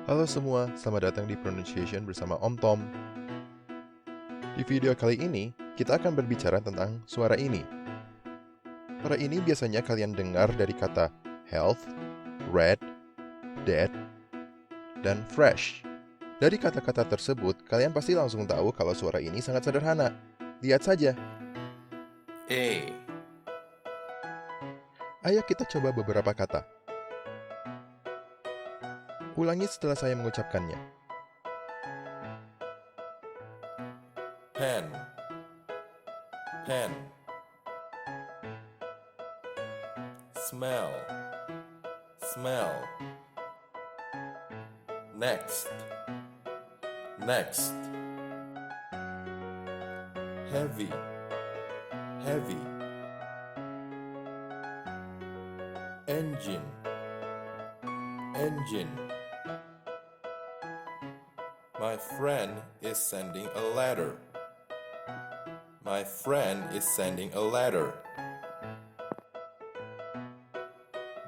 Halo semua, selamat datang di Pronunciation bersama Om Tom. Di video kali ini, kita akan berbicara tentang suara ini. Suara ini biasanya kalian dengar dari kata health, red, dead, dan fresh. Dari kata-kata tersebut, kalian pasti langsung tahu kalau suara ini sangat sederhana. Lihat saja. Ayo kita coba beberapa kata. Ulangi setelah saya mengucapkannya. Pen, pen. Smell, smell. Next, next. Heavy, heavy. Engine, engine. My friend is sending a letter. My friend is sending a letter.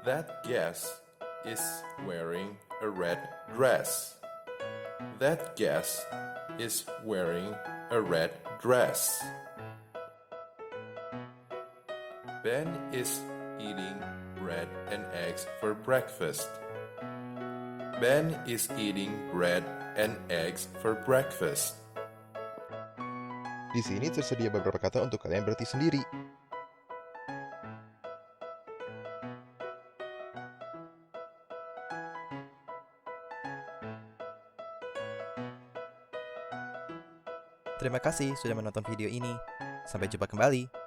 That guest is wearing a red dress. That guest is wearing a red dress. Ben is eating bread and eggs for breakfast. Ben is eating bread and eggs for breakfast. Di sini tersedia beberapa kata untuk kalian berarti sendiri. Terima kasih sudah menonton video ini. Sampai jumpa kembali.